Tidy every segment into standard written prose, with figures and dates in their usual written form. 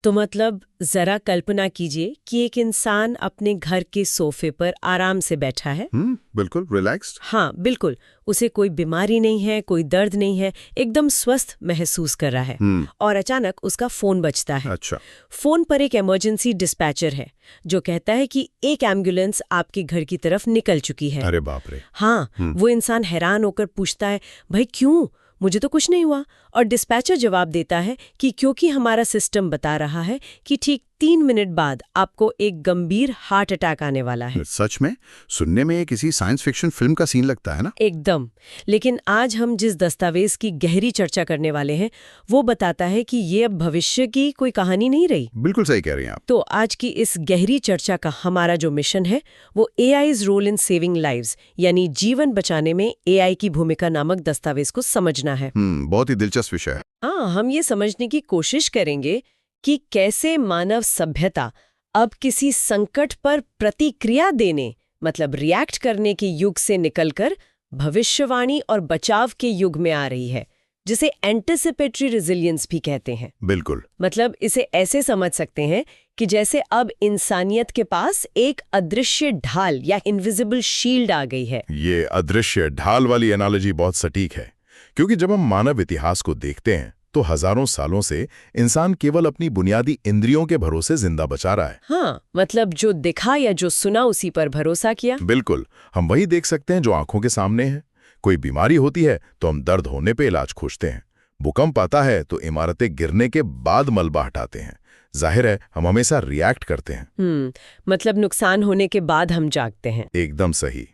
तो मतलब जरा कल्पना कीजिए कि एक इंसान अपने घर के सोफे पर आराम से बैठा है। बिल्कुल रिलैक्स्ड। हाँ बिल्कुल, उसे कोई बीमारी नहीं है, कोई दर्द नहीं है, एकदम स्वस्थ महसूस कर रहा है। और अचानक उसका फोन बजता है। अच्छा। फोन पर एक इमरजेंसी डिस्पैचर है जो कहता है कि एक एम्बुलेंस आपके घर की तरफ निकल चुकी है। अरे बाप रे। हाँ, वो इंसान हैरान होकर पूछता है, भाई क्यों, मुझे तो कुछ नहीं हुआ। और डिस्पैचर जवाब देता है कि क्योंकि हमारा सिस्टम बता रहा है कि ठीक 3 मिनट बाद आपको एक गंभीर हार्ट अटैक आने वाला है। सच में? सुनने में ये किसी साइंस फिक्शन फिल्म का सीन लगता है ना। एकदम। लेकिन आज हम जिस दस्तावेज की गहरी चर्चा करने वाले हैं वो बताता है कि ये अब भविष्य की कोई कहानी नहीं रही। बिल्कुल सही कह रही हैं आप। तो आज की इस गहरी चर्चा का हमारा जो मिशन है वो AI's role in saving lives यानी जीवन बचाने में AI की भूमिका नामक दस्तावेज को समझना है। बहुत ही दिलचस्प विषय है। हाँ, हम ये समझने की कोशिश करेंगे कि कैसे मानव सभ्यता अब किसी संकट पर प्रतिक्रिया देने मतलब रिएक्ट करने के युग से निकलकर भविष्यवाणी और बचाव के युग में आ रही है, जिसे एंटिसिपेटरी रेजिलियंस भी कहते हैं। बिल्कुल। मतलब इसे ऐसे समझ सकते हैं कि जैसे अब इंसानियत के पास एक अदृश्य ढाल या इनविजिबल शील्ड आ गई है। ये अदृश्य ढाल वाली एनालॉजी बहुत सटीक है, क्योंकि जब हम मानव इतिहास को देखते हैं तो हजारों सालों से इंसान केवल अपनी बुनियादी इंद्रियों के भरोसे जिंदा बचा रहा है। हाँ, मतलब जो दिखा या जो सुना उसी पर भरोसा किया। बिल्कुल, हम वही देख सकते हैं जो आंखों के सामने है। कोई बीमारी होती है तो हम दर्द होने पे इलाज खोजते हैं, भूकंप आता है तो इमारतें गिरने के बाद मलबा हटाते हैं। जाहिर है हम हमेशा रिएक्ट करते हैं। मतलब नुकसान होने के बाद हम जागते हैं। एकदम सही।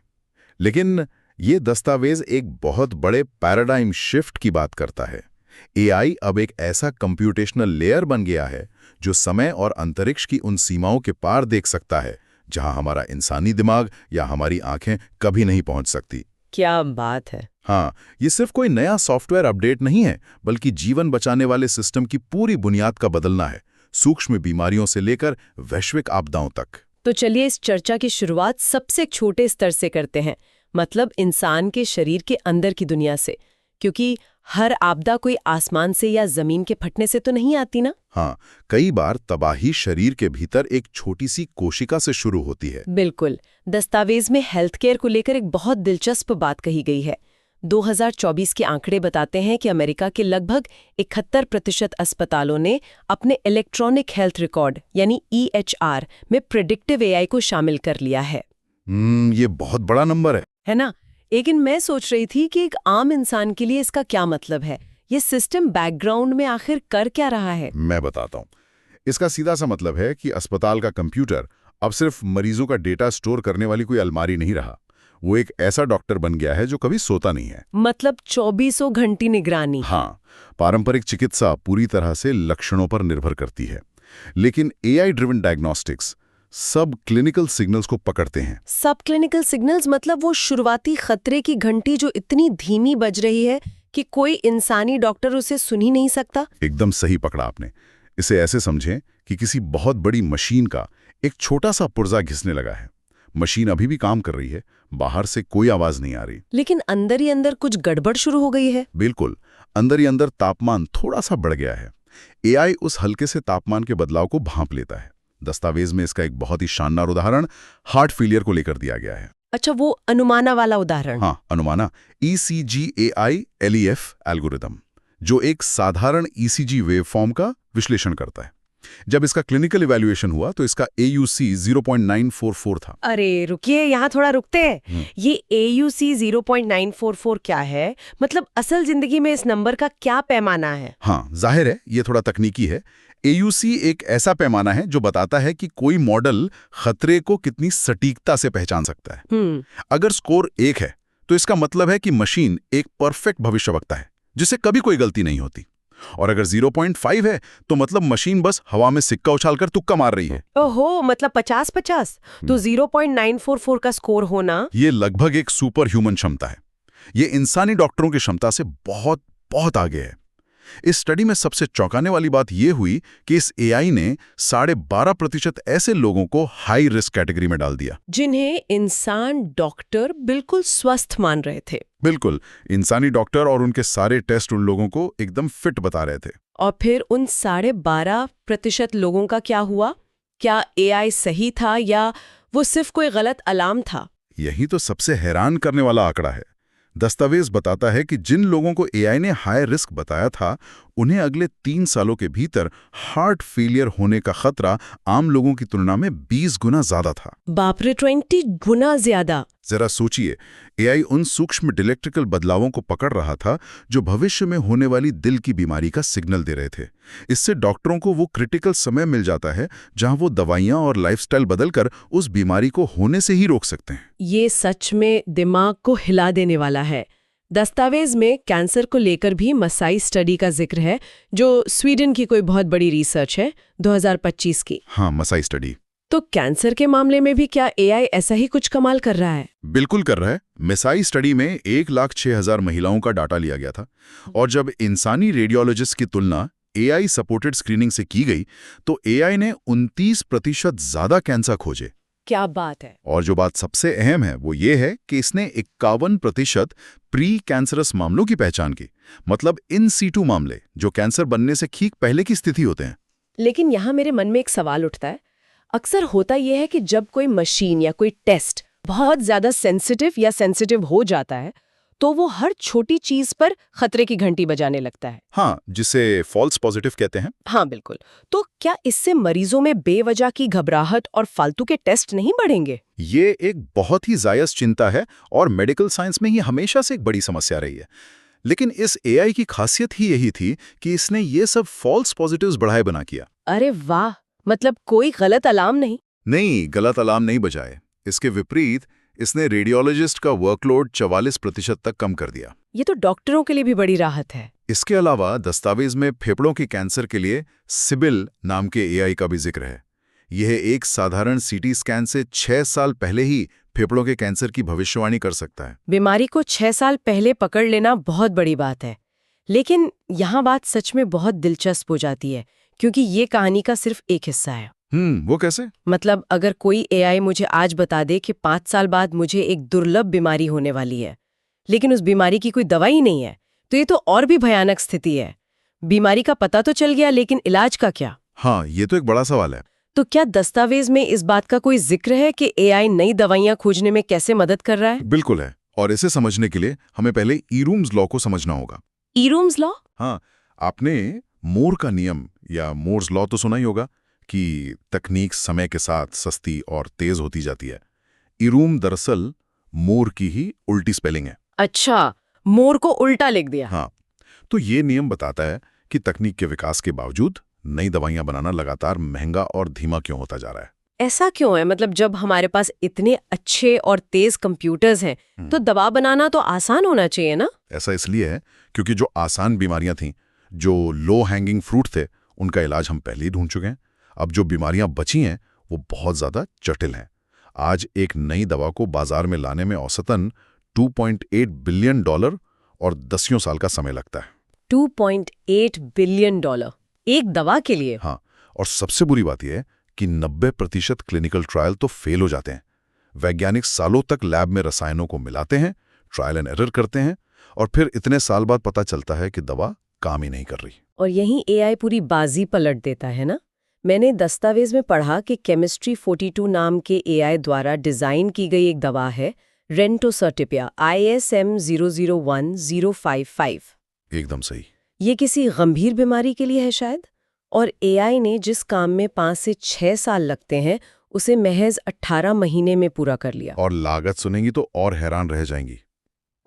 लेकिन ये दस्तावेज एक बहुत बड़े पैराडाइम शिफ्ट की बात करता है। AI अब एक ऐसा कंप्यूटेशनल लेयर बन गया है जो समय और अंतरिक्ष की उन सीमाओं के पार देख सकता है जहां हमारा इंसानी दिमाग या हमारी आंखें कभी नहीं पहुंच सकती। क्या बात है। हाँ, ये सिर्फ कोई नया सॉफ्टवेयर अपडेट नहीं है, बल्कि जीवन बचाने वाले सिस्टम की पूरी बुनियाद का बदलना है, सूक्ष्म बीमारियों से लेकर वैश्विक आपदाओं तक। तो चलिए इस चर्चा की शुरुआत सबसे छोटे स्तर से करते हैं, मतलब इंसान के शरीर के अंदर की दुनिया से, क्योंकि हर आपदा कोई आसमान से या जमीन के फटने से तो नहीं आती ना। हाँ, कई बार तबाही शरीर के भीतर एक छोटी सी कोशिका से शुरू होती है। बिल्कुल। दस्तावेज में हेल्थ केयर को लेकर एक बहुत दिलचस्प बात कही गई है। 2024 के आंकड़े बताते हैं कि अमेरिका के लगभग 71% अस्पतालों ने अपने इलेक्ट्रॉनिक हेल्थ रिकॉर्ड यानी EHR में प्रेडिक्टिव AI को शामिल कर लिया है। ये बहुत बड़ा नंबर है ना। लेकिन मैं सोच रही थी कि एक आम इंसान के लिए इसका क्या मतलब है, ये सिस्टम बैकग्राउंड में आखिर कर क्या रहा है। मैं बताता हूँ। इसका सीधा सा मतलब है कि अस्पताल का कंप्यूटर अब सिर्फ मरीजों का डेटा स्टोर करने वाली कोई अलमारी नहीं रहा। वो एक ऐसा डॉक्टर बन गया है जो कभी सोता नहीं है। मतलब 24 घंटी निगरानी। हाँ, पारंपरिक चिकित्सा पूरी तरह से लक्षणों पर निर्भर करती है, लेकिन AI ड्रिवन डायग्नोस्टिक्स सब क्लिनिकल सिग्नल्स को पकड़ते हैं। सब क्लिनिकल सिग्नल्स मतलब वो शुरुआती खतरे की घंटी जो इतनी धीमी बज रही है कि कोई इंसानी डॉक्टर उसे सुन ही नहीं सकता। एकदम सही पकड़ा आपने। इसे ऐसे समझें कि किसी बहुत बड़ी मशीन का एक छोटा सा पुर्जा घिसने लगा है। मशीन अभी भी काम कर रही है, बाहर से कोई आवाज नहीं आ रही, लेकिन अंदर ही अंदर कुछ गड़बड़ शुरू हो गई है। बिल्कुल, अंदर ही अंदर तापमान थोड़ा सा बढ़ गया है। AI उस हल्के से तापमान के बदलाव को भांप लेता है। दस्तावेज में इसका एक बहुत ही शानदार उदाहरण हार्ट फेलियर को लेकर दिया गया है। अच्छा, वो अनुमाना वाला उदाहरण। हाँ, अनुमाना ECG-AI LEF एल्गोरिदम, जो एक साधारण ECG वेवफॉर्म का विश्लेषण करता है। जब इसका क्लिनिकल इवैल्यूएशन हुआ तो इसका AUC 0.944 था। अरे रुकिए, यहाँ थोड़ा रुकते हैं। ये AUC 0.944 क्या है? मतलब असल जिंदगी में इस नंबर का क्या पैमाना है? हाँ, जाहिर है ये थोड़ा तकनीकी है। AUC एक ऐसा पैमाना है जो बताता है कि कोई मॉडल खतरे को कितनी सटीकता से पहचान सकता है। अगर स्कोर 1 है तो इसका मतलब है कि मशीन एक परफेक्ट भविष्यवक्ता है जिसे कभी कोई गलती नहीं होती, और अगर 0.5 है तो मतलब मशीन बस हवा में सिक्का उछालकर तुक्का मार रही है। ओहो, मतलब 50-50। तो 0.944 का स्कोर होना ये लगभग एक सुपर ह्यूमन क्षमता है। ये इंसानी डॉक्टरों की क्षमता से बहुत बहुत आगे है। इस स्टडी में सबसे चौंकाने वाली बात यह हुई कि इस एआई ने 12.5% ऐसे लोगों को हाई रिस्क कैटेगरी में डाल दिया, जिन्हें इंसान डॉक्टर बिल्कुल स्वस्थ मान रहे थे। बिल्कुल, इंसानी डॉक्टर और उनके सारे टेस्ट उन लोगों को एकदम फिट बता रहे थे। और फिर उन 12.5% लोगों का क्या हुआ? क्या एआई सही था या वो सिर्फ कोई गलत अलार्म था? यही तो सबसे हैरान करने वाला आंकड़ा है। दस्तावेज बताता है कि जिन लोगों को एआई ने हाई रिस्क बताया था, उन्हें अगले 3 सालों के भीतर हार्ट फेलियर होने का खतरा आम लोगों की तुलना में 20 गुना ज्यादा था। बाप रे, 20 गुना ज्यादा। जरा सोचिए, एआई उन सूक्ष्म इलेक्ट्रिकल बदलावों को पकड़ रहा था जो भविष्य में होने वाली दिल की बीमारी का सिग्नल दे रहे थे। इससे डॉक्टरों को वो क्रिटिकल समय मिल जाता है जहां वो दवाइयां और लाइफस्टाइल बदलकर उस बीमारी को होने से ही रोक सकते हैं। ये सच में दिमाग को हिला देने वाला है। दस्तावेज में कैंसर को लेकर भी मसाई स्टडी का जिक्र है, जो स्वीडन की कोई बहुत बड़ी रिसर्च है, 2025 की। हाँ, मसाई स्टडी। तो कैंसर के मामले में भी क्या एआई ऐसा ही कुछ कमाल कर रहा है? बिल्कुल कर रहा है। मसाई स्टडी में 1,06,000 महिलाओं का डाटा लिया गया था, और जब इंसानी रेडियोलॉजिस्ट की तुलना एआई सपोर्टेड स्क्रीनिंग से की गई तो एआई ने 29% ज्यादा कैंसर खोजे। क्या बात है। और जो बात सबसे अहम है वो ये है कि इसने 51% प्री कैंसरस मामलों की पहचान की, मतलब इन सीटू मामले जो कैंसर बनने से ठीक पहले की स्थिति होते हैं। लेकिन यहाँ मेरे मन में एक सवाल उठता है। अक्सर होता यह है कि जब कोई मशीन या कोई टेस्ट बहुत ज्यादा सेंसिटिव हो जाता है तो वो हर छोटी चीज पर खतरे की घंटी बजाने लगता है। हाँ, जिसे फॉल्स पॉजिटिव कहते हैं। हाँ बिल्कुल। तो क्या इससे मरीजों में बेवजह की घबराहट और फालतू के टेस्ट नहीं बढ़ेंगे? ये एक बहुत ही जायज चिंता है और मेडिकल साइंस में ही हमेशा से एक बड़ी समस्या रही है। लेकिन इस एआई की खासियत ही यही थी कि इसने ये सब फॉल्स पॉजिटिव्स बढ़ाए बना किया। अरे वाह, मतलब कोई गलत अलार्म नहीं? नहीं, गलत अलार्म नहीं बजाए। इसके विपरीत इसने रेडियोलॉजिस्ट का वर्कलोड 44% तक कम कर दिया। ये तो डॉक्टरों के लिए भी बड़ी राहत है। इसके अलावा दस्तावेज में फेफड़ों के कैंसर के लिए सिबिल नाम के एआई का भी जिक्र है। यह एक साधारण सीटी स्कैन से 6 साल पहले ही फेफड़ों के कैंसर की भविष्यवाणी कर सकता है। बीमारी को 6 साल पहले पकड़ लेना बहुत बड़ी बात है। लेकिन यहाँ बात सच में बहुत दिलचस्प हो जाती है, क्योंकि ये कहानी का सिर्फ एक हिस्सा है। वो कैसे? मतलब अगर कोई एआई मुझे आज बता दे कि 5 साल बाद मुझे एक दुर्लभ बीमारी होने वाली है, लेकिन उस बीमारी की कोई दवाई नहीं है, तो ये तो और भी भयानक स्थिति है। बीमारी का पता तो चल गया, लेकिन इलाज का क्या? हाँ, ये तो एक बड़ा सवाल है। तो क्या दस्तावेज में इस बात का कोई जिक्र है कि एआई नई दवाइयां खोजने में कैसे मदद कर रहा है? बिल्कुल है, और इसे समझने के लिए हमें पहले ईरूम्स लॉ को समझना होगा। ईरूम्स लॉ? हाँ, आपने मोर का नियम या मोर्स लॉ तो सुना ही होगा कि तकनीक समय के साथ सस्ती और तेज होती जाती है। ईरूम दरअसल मोर की ही उल्टी स्पेलिंग है। अच्छा, मोर को उल्टा लिख दिया। हाँ, तो ये नियम बताता है कि तकनीक के विकास के बावजूद नई दवाइयां बनाना लगातार महंगा और धीमा क्यों होता जा रहा है। ऐसा क्यों है? मतलब जब हमारे पास इतने अच्छे और तेज कंप्यूटर्स हैं, तो दवा बनाना तो आसान होना चाहिए ना? ऐसा इसलिए है क्योंकि जो आसान बीमारियां थीं, जो लो हैंगिंग फ्रूट थे, उनका इलाज हम पहले ही ढूंढ चुके हैं। अब जो बीमारियां बची हैं वो बहुत ज्यादा जटिल हैं। आज एक नई दवा को बाजार में लाने में औसतन $2.8 बिलियन और 10 साल का समय लगता है। $2.8 बिलियन एक दवा के लिए? हाँ, और सबसे बुरी बात यह है कि 90% क्लिनिकल ट्रायल तो फेल हो जाते हैं। वैज्ञानिक सालों तक लैब में रसायनों को मिलाते हैं, ट्रायल एंड एरर करते हैं, और फिर इतने साल बाद पता चलता है कि दवा काम ही नहीं कर रही। और यहीं एआई पूरी बाजी पलट देता है ना? मैंने दस्तावेज में पढ़ा कि केमिस्ट्री 42 नाम के एआई द्वारा डिजाइन की गई एक दवा है, रेंटोसर्टिपिया, ISM 001055। एकदम सही। ये किसी गंभीर बीमारी के लिए है शायद, और एआई ने जिस काम में 5 से 6 साल लगते हैं उसे महज 18 महीने में पूरा कर लिया। और लागत सुनेंगी तो और हैरान रह जाएंगी।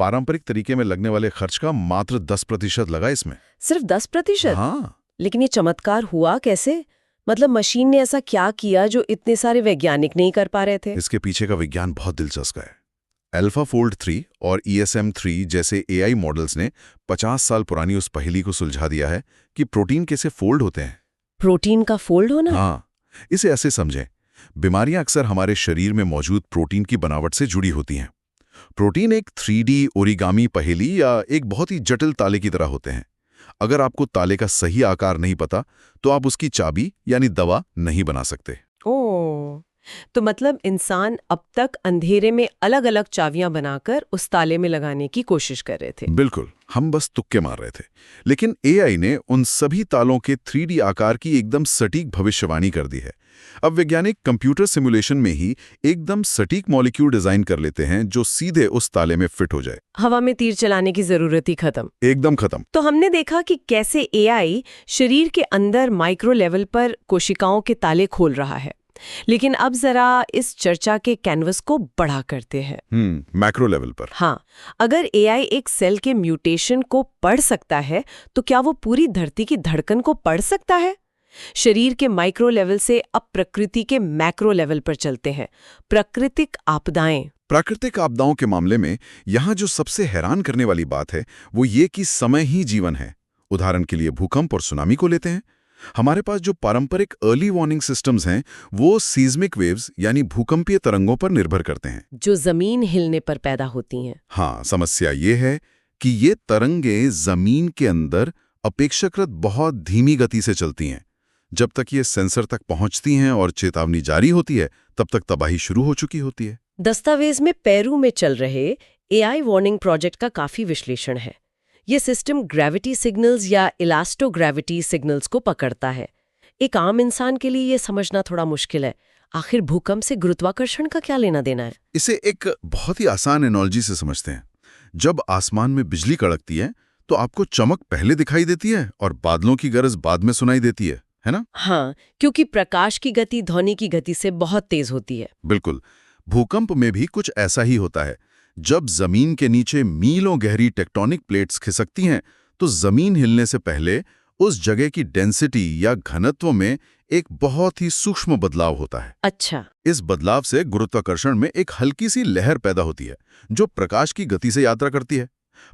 पारंपरिक तरीके में लगने वाले खर्च का मात्र 10% लगा इसमें। सिर्फ 10%? हाँ। लेकिन ये चमत्कार हुआ कैसे? मतलब मशीन ने ऐसा क्या किया जो इतने सारे वैज्ञानिक नहीं कर पा रहे थे? इसके पीछे का विज्ञान बहुत दिलचस्प है। AlphaFold 3 और ESM3 जैसे एआई मॉडल्स ने 50 साल पुरानी उस पहेली को सुलझा दिया है कि प्रोटीन कैसे फोल्ड होते हैं। प्रोटीन का फोल्ड होना? हाँ, इसे ऐसे समझें, बीमारियां अक्सर हमारे शरीर में मौजूद प्रोटीन की बनावट से जुड़ी होती हैं। प्रोटीन एक 3D ओरिगामी पहेली या एक बहुत ही जटिल ताले की तरह होते हैं। अगर आपको ताले का सही आकार नहीं पता तो आप उसकी चाबी यानी दवा नहीं बना सकते। ओह, तो मतलब इंसान अब तक अंधेरे में अलग-अलग चाबियां बनाकर उस ताले में लगाने की कोशिश कर रहे थे। बिल्कुल, हम बस तुक्के मार रहे थे। लेकिन एआई ने उन सभी तालों के 3D आकार की एकदम सटीक भविष्यवाणी कर दी है। अब वैज्ञानिक कंप्यूटर सिमुलेशन में ही एकदम सटीक मॉलिक्यूल डिजाइन कर लेते हैं जो सीधे उस ताले में फिट हो जाए। हवा में तीर चलाने की जरूरत ही खत्म। एकदम खत्म। तो हमने देखा कि कैसे एआई शरीर के अंदर माइक्रो लेवल पर कोशिकाओं के ताले खोल रहा है। लेकिन अब जरा इस चर्चा के कैनवस को बड़ा करते हैं। मैक्रो लेवल पर। हाँ, अगर एआई एक सेल के म्यूटेशन को पढ़ सकता है तो क्या वो पूरी धरती की धड़कन को पढ़ सकता है? शरीर के माइक्रो लेवल से अब प्रकृति के मैक्रो लेवल पर चलते हैं। प्राकृतिक आपदाएं। प्राकृतिक आपदाओं के मामले में यहाँ जो सबसे हैरान करने वाली बात है वो ये कि समय ही जीवन है। उदाहरण के लिए भूकंप और सुनामी को लेते हैं। हमारे पास जो पारंपरिक अर्ली वार्निंग सिस्टम्स हैं वो सीज्मिक वेव्स यानी भूकंपीय तरंगों पर निर्भर करते हैं, जो जमीन हिलने पर पैदा होती हैं। हाँ, समस्या ये है कि ये तरंगें जमीन के अंदर अपेक्षाकृत बहुत धीमी गति से चलती हैं। जब तक ये सेंसर तक पहुंचती हैं और चेतावनी जारी होती है तब तक तबाही शुरू हो चुकी होती है। दस्तावेज में पेरू में चल रहे एआई वार्निंग प्रोजेक्ट का काफी विश्लेषण है। ये सिस्टम ग्रेविटी सिग्नल्स या इलास्टोग्रेविटी सिग्नल्स को पकड़ता है। एक आम इंसान के लिए ये समझना थोड़ा मुश्किल है, आखिर भूकंप से गुरुत्वाकर्षण का क्या लेना देना है। इसे एक बहुत ही आसान एनालॉजी से समझते हैं। जब आसमान में बिजली कड़कती है तो आपको चमक पहले दिखाई देती है और बादलों की गरज बाद में सुनाई देती है ना? हाँ, क्योंकि प्रकाश की गति ध्वनि की गति से बहुत तेज होती है। बिल्कुल। भूकंप में भी कुछ ऐसा ही होता है। जब जमीन के नीचे मीलों गहरी टेक्टोनिक प्लेट्स खिसकती हैं तो जमीन हिलने से पहले उस जगह की डेंसिटी या घनत्व में एक बहुत ही सूक्ष्म बदलाव होता है। अच्छा। इस बदलाव से गुरुत्वाकर्षण में एक हल्की सी लहर पैदा होती है जो प्रकाश की गति से यात्रा करती है।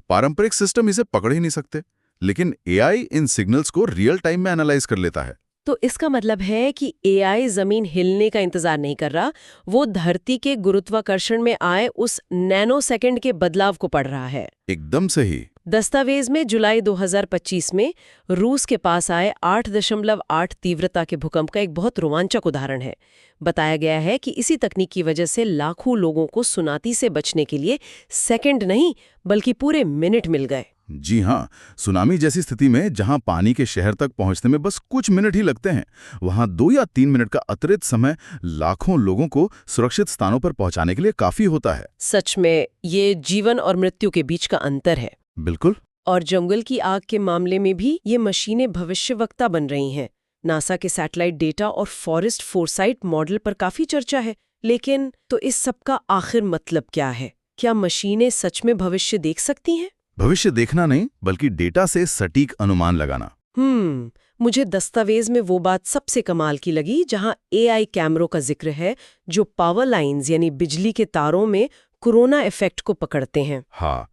पारंपरिक सिस्टम इसे पकड़ ही नहीं सकते, लेकिन एआई इन सिग्नल्स को रियल टाइम में एनालाइज कर लेता है। तो इसका मतलब है कि एआई जमीन हिलने का इंतजार नहीं कर रहा, वो धरती के गुरुत्वाकर्षण में आए उस नैनो सेकंड के बदलाव को पढ़ रहा है। एकदम सही। दस्तावेज में जुलाई 2025 में रूस के पास आए 8.8 तीव्रता के भूकंप का एक बहुत रोमांचक उदाहरण है। बताया गया है कि इसी तकनीक की वजह से लाखों लोगों को सुनामी से बचने के लिए सेकंड नहीं बल्कि पूरे मिनट मिल गए। जी हाँ, सुनामी जैसी स्थिति में जहां पानी के शहर तक पहुंचने में बस कुछ मिनट ही लगते हैं, वहां 2 या 3 मिनट का अतिरिक्त समय लाखों लोगों को सुरक्षित स्थानों पर पहुंचाने के लिए काफी होता है। सच में ये जीवन और मृत्यु के बीच का अंतर है। बिल्कुल। और जंगल की आग के मामले में भी ये मशीनें भविष्यवक्ता बन रही हैं। नासा के सैटेलाइट डेटा और फॉरेस्ट फोरसाइट मॉडल पर काफी चर्चा है। लेकिन तो इस सब का आखिर मतलब क्या है? क्या मशीनें सच में भविष्य देख सकती हैं? भविष्य देखना नहीं बल्कि डेटा से सटीक अनुमान लगाना। मुझे दस्तावेज में वो बात सबसे कमाल की लगी जहां एआई कैमरों का जिक्र है जो पावर लाइंस यानी बिजली के तारों में कोरोना इफेक्ट को पकड़ते हैं। हाँ,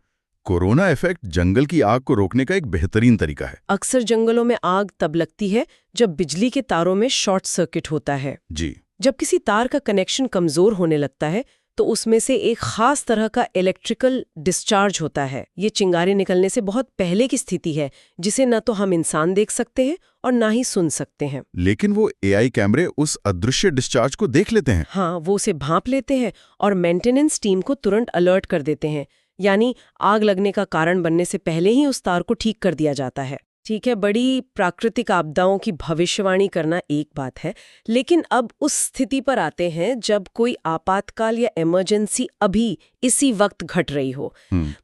कोरोना इफेक्ट जंगल की आग को रोकने का एक बेहतरीन तरीका है। अक्सर जंगलों में आग तब लगती है जब बिजली के तारों में शॉर्ट सर्किट होता है। जी। जब किसी तार का कनेक्शन कमजोर होने लगता है तो उसमें से एक खास तरह का इलेक्ट्रिकल डिस्चार्ज होता है। ये चिंगारी निकलने से बहुत पहले की स्थिति है जिसे न तो हम इंसान देख सकते हैं और ना ही सुन सकते हैं। लेकिन वो एआई कैमरे उस अदृश्य डिस्चार्ज को देख लेते हैं। हाँ, वो उसे भांप लेते हैं और मेंटेनेंस टीम को तुरंत अलर्ट कर देते हैं। यानी आग लगने का कारण बनने से पहले ही उस तार को ठीक कर दिया जाता है। ठीक है, बड़ी प्राकृतिक आपदाओं की भविष्यवाणी करना एक बात है, लेकिन अब उस स्थिति पर आते हैं जब कोई आपातकाल या इमरजेंसी अभी इसी वक्त घट रही हो।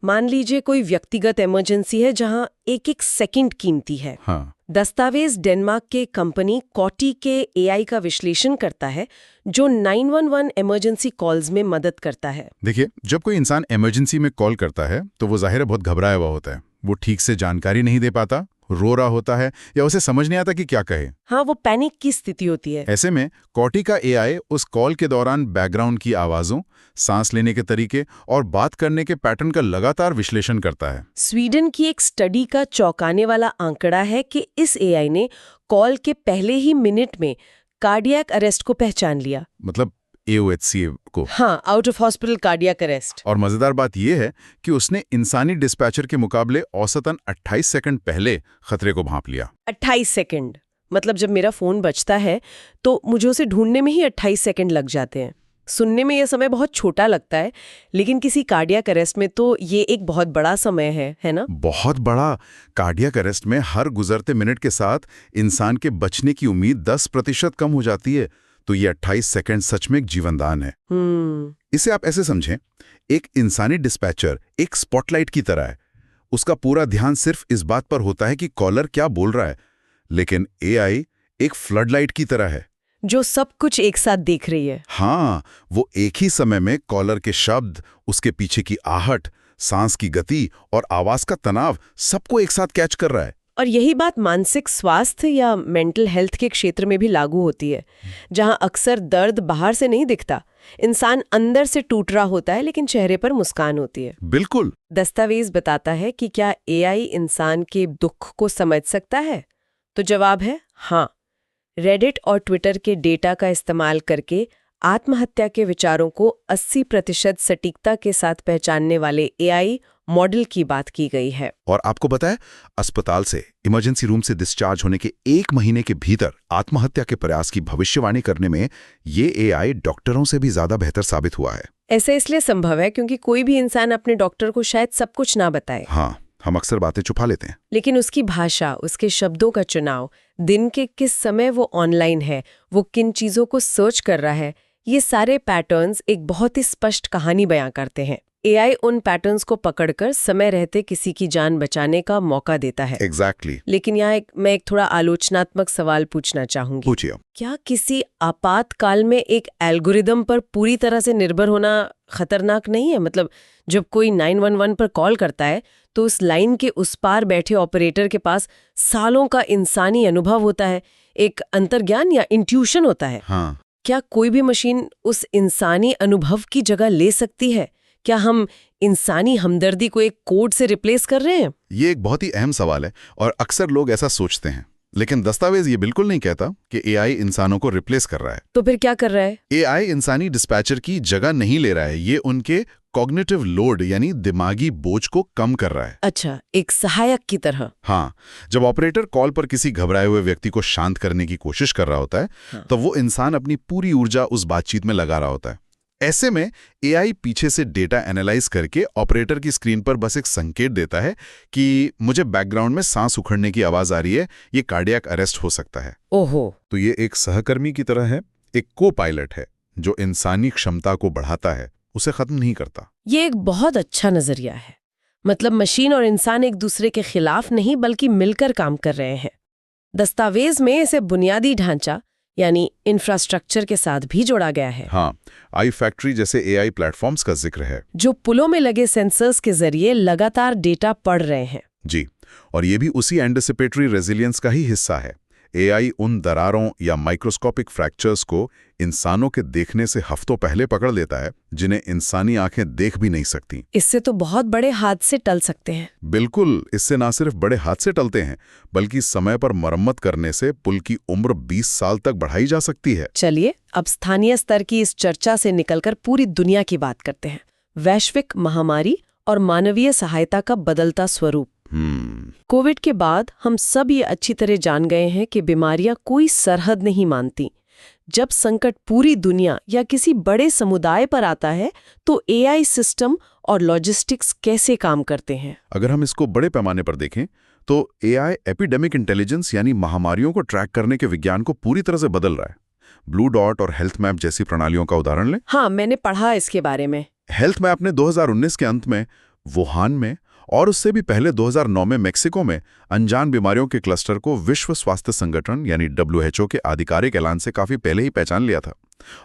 मान लीजिए कोई व्यक्तिगत इमरजेंसी है जहां एक एक सेकंड कीमती है। हाँ। दस्तावेज डेनमार्क के कंपनी कॉटी के एआई का विश्लेषण करता है जो 911 इमरजेंसी कॉल्स में मदद करता है। देखिए, जब कोई इंसान इमरजेंसी में कॉल करता है तो वो जाहिर है बहुत घबराया हुआ होता है। वो ठीक से जानकारी नहीं दे पाता, रो रहा होता है या उसे समझ नहीं आता कि क्या कहे। हाँ, वो पैनिक की स्थिति होती है। ऐसे में कॉटी का एआई उस कॉल के दौरान बैकग्राउंड की आवाजों, सांस लेने के तरीके और बात करने के पैटर्न का लगातार विश्लेषण करता है। स्वीडन की एक स्टडी का चौंकाने वाला आंकड़ा है कि इस एआई ने कॉल के पहले ही मिनट में कार्डियक अरेस्ट को पहचान लिया। मतलब AOHC को। हाँ, out of hospital cardiac arrest. और मजेदार बात यह है कि उसने इंसानी डिस्पैचर के मुकाबले औसतन 28 सेकंड पहले खतरे को भांप लिया। 28 सेकंड, मतलब जब मेरा फोन बजता है तो मुझे उसे ढूंढने में ही 28 सेकंड लग जाते हैं। सुनने में यह समय बहुत छोटा लगता है, लेकिन किसी कार्डियक अरेस्ट में तो ये एक बहुत बड़ा समय है ना? बहुत बड़ा। कार्डियक अरेस्ट में हर गुजरते मिनट के साथ इंसान के बचने की उम्मीद 10% कम हो जाती है। तो ये 28 सेकंड सच में एक जीवनदान है। इसे आप ऐसे समझें, एक इंसानी डिस्पैचर एक स्पॉटलाइट की तरह है। उसका पूरा ध्यान सिर्फ इस बात पर होता है कि कॉलर क्या बोल रहा है, लेकिन AI एक फ्लडलाइट की तरह है जो सब कुछ एक साथ देख रही है। हाँ, वो एक ही समय में कॉलर के शब्द, उसके पीछे की आहट, सांस की गति और आवाज का तनाव सबको एक साथ कैच कर रहा है। और यही बात मानसिक स्वास्थ्य या मेंटल हेल्थ के क्षेत्र में भी लागू होती है, जहां अक्सर दर्द बाहर से नहीं दिखता, इंसान अंदर से टूट रहा होता है, लेकिन चेहरे पर मुस्कान होती है। बिल्कुल। दस्तावेज बताता है कि क्या AI इंसान के दुख को समझ सकता है? तो जवाब है हाँ। रेडिट और ट्विटर के डेटा का इस्तेमाल करके आत्महत्या के विचारों को 80% सटीकता के साथ पहचानने वाले AI मॉडल की बात की गई है। और आपको पता है, अस्पताल से, इमरजेंसी रूम से डिस्चार्ज होने के 1 महीने के भीतर आत्महत्या के प्रयास की भविष्यवाणी करने में ये AI डॉक्टरों से भी ज्यादा बेहतर साबित हुआ है। ऐसा इसलिए संभव है क्योंकि कोई भी इंसान अपने डॉक्टर को शायद सब कुछ ना बताए। हाँ, हम अक्सर बातें छुपा लेते हैं। लेकिन उसकी भाषा, उसके शब्दों का चुनाव, दिन के किस समय वो ऑनलाइन है, वो किन चीजों को सर्च कर रहा है, ये सारे पैटर्न्स एक बहुत ही स्पष्ट कहानी बयां करते हैं। AI उन पैटर्न्स को पकड़कर समय रहते किसी की जान बचाने का मौका देता है। Exactly. लेकिन यहाँ मैं एक थोड़ा आलोचनात्मक सवाल पूछना चाहूंगी। पूछिए। क्या किसी आपातकाल में एक एल्गोरिदम पर पूरी तरह से निर्भर होना खतरनाक नहीं है? मतलब जब कोई 911 पर कॉल करता है तो उस लाइन के उस पार बैठे ऑपरेटर के पास सालों का इंसानी अनुभव होता है, एक अंतर्ज्ञान या इंट्यूशन होता है। हाँ। क्या कोई भी मशीन उस इंसानी अनुभव की जगह ले सकती है? क्या हम इंसानी हमदर्दी को एक कोड से रिप्लेस कर रहे हैं? ये एक बहुत ही अहम सवाल है और अक्सर लोग ऐसा सोचते हैं, लेकिन दस्तावेज ये बिल्कुल नहीं कहता कि AI इंसानों को रिप्लेस कर रहा है। तो फिर क्या कर रहा है? AI इंसानी डिस्पैचर की जगह नहीं ले रहा है, ये उनके कॉग्निटिव लोड यानी दिमागी बोझ को कम कर रहा है। अच्छा, एक सहायक की तरह। हाँ, जब ऑपरेटर कॉल पर किसी घबराए हुए व्यक्ति को शांत करने की कोशिश कर रहा होता है, हाँ। तो वो इंसान अपनी पूरी ऊर्जा उस बातचीत में लगा रहा होता है। ऐसे में AI पीछे से डेटा एनालाइज करके ऑपरेटर की स्क्रीन पर बस एक संकेत देता है कि मुझे बैकग्राउंड में सांस उखड़ने की आवाज आ रही है, ये कार्डियक अरेस्ट हो सकता है। ओहो। तो ये एक सहकर्मी की तरह है, एक को पायलट है जो इंसानी क्षमता को बढ़ाता है, उसे खत्म नहीं करता। ये एक बहुत अच्छा नजरिया है। मतलब मशीन और इंसान एक दूसरे के खिलाफ नहीं बल्कि मिलकर काम कर रहे हैं। दस्तावेज में इसे बुनियादी ढांचा यानी इंफ्रास्ट्रक्चर के साथ भी जोड़ा गया है। हाँ, iFactory जैसे AI प्लेटफॉर्म्स का जिक्र है जो पुलों में लगे सेंसर्स के जरिए लगातार डेटा पढ़ रहे हैं। जी, और ये भी उसी एंटिसिपेटरी रेजिलियंस का ही हिस्सा है। AI उन दरारों या माइक्रोस्कोपिक फ्रैक्चर्स को इंसानों के देखने से हफ्तों पहले पकड़ लेता है, जिन्हें इंसानी आंखें देख भी नहीं सकती। इससे तो बहुत बड़े हादसे टल सकते हैं। बिल्कुल, इससे ना सिर्फ बड़े हादसे टलते हैं, बल्कि समय पर मरम्मत करने से पुल की उम्र 20 साल तक बढ़ाई जा सकती है। चलिए अब स्थानीय स्तर की इस चर्चा से निकलकर पूरी दुनिया की बात करते हैं। वैश्विक महामारी और मानवीय सहायता का बदलता स्वरूप। कोविड के बाद हम सब ये अच्छी तरह जान गए हैं कि बीमारियां कोई सरहद नहीं मानती। जब संकट पूरी दुनिया या किसी बड़े समुदाय पर आता है तो AI सिस्टम और लॉजिस्टिक्स कैसे काम करते हैं? अगर हम इसको बड़े पैमाने पर देखें तो AI एपिडेमिक इंटेलिजेंस यानी महामारियों को ट्रैक करने के विज्ञान को पूरी तरह से बदल रहा है। ब्लू डॉट और हेल्थ मैप जैसी प्रणालियों का उदाहरण लें। हाँ, मैंने पढ़ा इसके बारे में। हेल्थ मैप ने 2019 के अंत में वुहान में और उससे भी पहले 2009 में मेक्सिको में अनजान बीमारियों के क्लस्टर को विश्व स्वास्थ्य संगठन यानी WHO के आधिकारिक ऐलान से काफी पहले ही पहचान लिया था।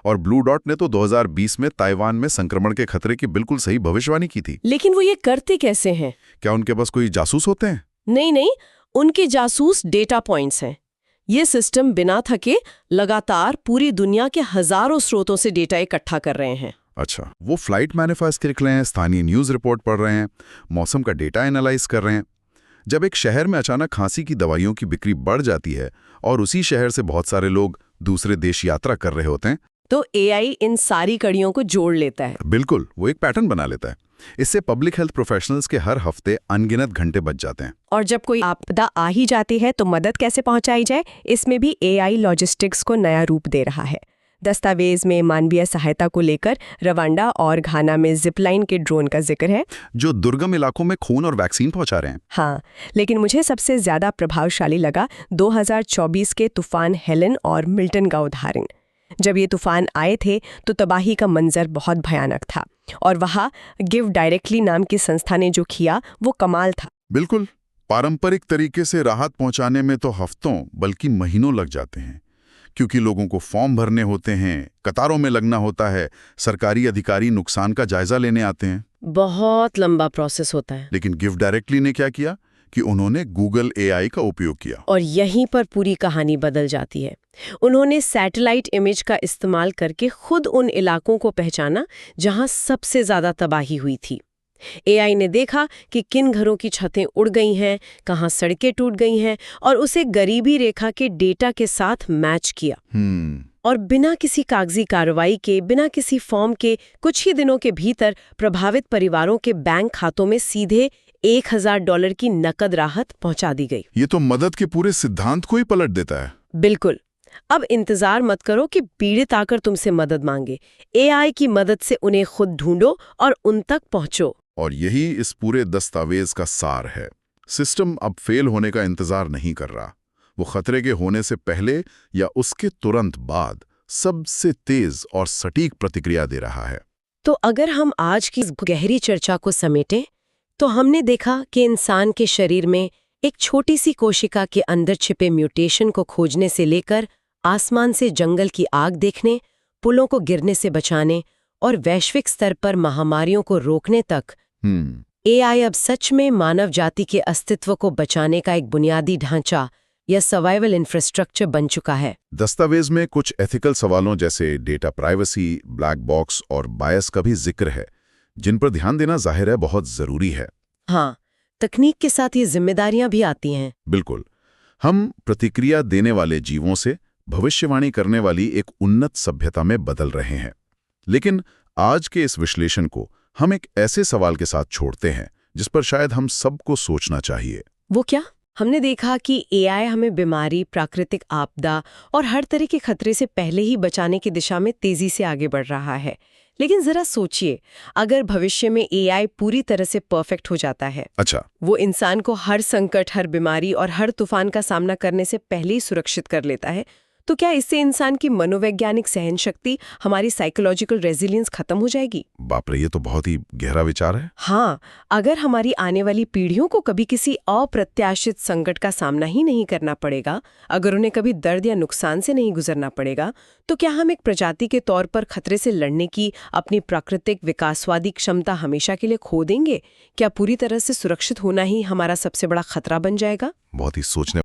और ब्लू डॉट ने तो 2020 में ताइवान में संक्रमण के खतरे की बिल्कुल सही भविष्यवाणी की थी। लेकिन वो ये करते कैसे हैं? क्या उनके पास कोई जासूस होते हैं? नहीं, उनके जासूस डेटा पॉइंट्स हैं। ये सिस्टम बिना थके लगातार पूरी दुनिया के हजारों स्रोतों से डेटा इकट्ठा कर रहे हैं। अच्छा, वो फ्लाइट मैनिफेस्ट लिख रहे हैं, स्थानीय न्यूज़ रिपोर्ट पढ़ रहे हैं, मौसम का डेटा एनालाइज कर रहे हैं। जब एक शहर में अचानक खांसी की दवाइयों की बिक्री बढ़ जाती है और उसी शहर से बहुत सारे लोग दूसरे देश यात्रा कर रहे होते हैं तो एआई इन सारी कड़ियों को जोड़ लेता है। बिल्कुल, वो एक पैटर्न बना लेता है। इससे पब्लिक हेल्थ प्रोफेशनल्स के हर हफ्ते अनगिनत घंटे बच जाते हैं। और जब कोई आपदा आ ही जाती है तो मदद कैसे पहुंचाई जाए, इसमें भी एआई लॉजिस्टिक्स को नया रूप दे रहा है। दस्तावेज में मानवीय सहायता को लेकर रवांडा और घाना में जिपलाइन के ड्रोन का जिक्र है, जो दुर्गम इलाकों में खून और वैक्सीन पहुंचा रहे हैं। हाँ, लेकिन मुझे सबसे ज्यादा प्रभावशाली लगा 2024 के तूफान हेलन और मिल्टन का उदाहरण। जब ये तूफान आए थे तो तबाही का मंजर बहुत भयानक था, और वहाँ गिव डायरेक्टली नाम की संस्था ने जो किया वो कमाल था। बिल्कुल, पारंपरिक तरीके से राहत पहुंचाने में तो हफ्तों बल्कि महीनों लग जाते हैं, क्योंकि लोगों को फॉर्म भरने होते हैं, कतारों में लगना होता है, सरकारी अधिकारी नुकसान का जायजा लेने आते हैं। बहुत लंबा प्रोसेस होता है। लेकिन गिव डायरेक्टली ने क्या किया कि उन्होंने गूगल एआई का उपयोग किया, और यहीं पर पूरी कहानी बदल जाती है। उन्होंने सैटेलाइट इमेज का इस्तेमाल करके खुद उन इलाकों को पहचाना जहां सबसे ज्यादा तबाही हुई थी। एआई ने देखा कि किन घरों की छतें उड़ गई हैं, कहां सड़कें टूट गई हैं, और उसे गरीबी रेखा के डेटा के साथ मैच किया। और बिना किसी कागजी कार्रवाई के, बिना किसी फॉर्म के, कुछ ही दिनों के भीतर प्रभावित परिवारों के बैंक खातों में सीधे $1000 की नकद राहत पहुंचा दी गई। ये तो मदद के पूरे सिद्धांत को ही पलट देता है। बिल्कुल। अब इंतजार मत करो कि पीड़ित आकर तुमसे मदद मांगे। एआई की मदद से उन्हें खुद ढूंढो और उन तक पहुंचो। और यही इस पूरे दस्तावेज का सार है। सिस्टम अब फेल होने का इंतजार नहीं कर रहा। वो खतरे के होने से पहले या उसके तुरंत बाद सबसे तेज और सटीक प्रतिक्रिया दे रहा है। तो अगर हम आज की इस गहरी चर्चा को समेटें, तो हमने देखा कि इंसान के शरीर में एक छोटी सी कोशिका के अंदर छिपे म्यूटेशन को खोजने से लेकर आसमान से जंगल की आग देखने, पुलों को गिरने से बचाने और वैश्विक स्तर पर महामारियों को रोकने तक, एआई अब सच में मानव जाति के अस्तित्व को बचाने का एक बुनियादी ढांचा या सर्वाइवल इंफ्रास्ट्रक्चर बन चुका है। दस्तावेज में कुछ एथिकल सवालों जैसे डेटा प्राइवेसी, ब्लैक बॉक्स और बायस का भी जिक्र है, जिन पर ध्यान देना जाहिर है बहुत जरूरी है। हाँ, तकनीक के साथ ये जिम्मेदारियां भी आती हैं। बिल्कुल। हम प्रतिक्रिया देने वाले जीवों से भविष्यवाणी करने वाली एक उन्नत सभ्यता में बदल रहे हैं। लेकिन आज के इस विश्लेषण को हम एक ऐसे सवाल के साथ छोड़ते हैं जिस पर शायद हम सबको सोचना चाहिए। वो क्या? हमने देखा कि एआई हमें बीमारी, प्राकृतिक आपदा और हर तरह के खतरे से पहले ही बचाने की दिशा में तेजी से आगे बढ़ रहा है। लेकिन जरा सोचिए, अगर भविष्य में एआई पूरी तरह से परफेक्ट हो जाता है, अच्छा, वो इंसान को हर संकट, हर बीमारी और हर तूफान का सामना करने से पहले ही सुरक्षित कर लेता है, तो क्या इससे इंसान की मनोवैज्ञानिक सहन शक्ति, हमारी साइकोलॉजिकल रेजिलियंस खत्म हो जाएगी? बाप रे, ये तो बहुत ही गहरा विचार है। हाँ, अगर हमारी आने वाली पीढ़ियों को कभी किसी अप्रत्याशित संकट का सामना ही नहीं करना पड़ेगा, अगर उन्हें कभी दर्द या नुकसान से नहीं गुजरना पड़ेगा, तो क्या हम एक प्रजाति के तौर पर खतरे से लड़ने की अपनी प्राकृतिक विकासवादी क्षमता हमेशा के लिए खो देंगे? क्या पूरी तरह से सुरक्षित होना ही हमारा सबसे बड़ा खतरा बन जाएगा? बहुत ही सोचने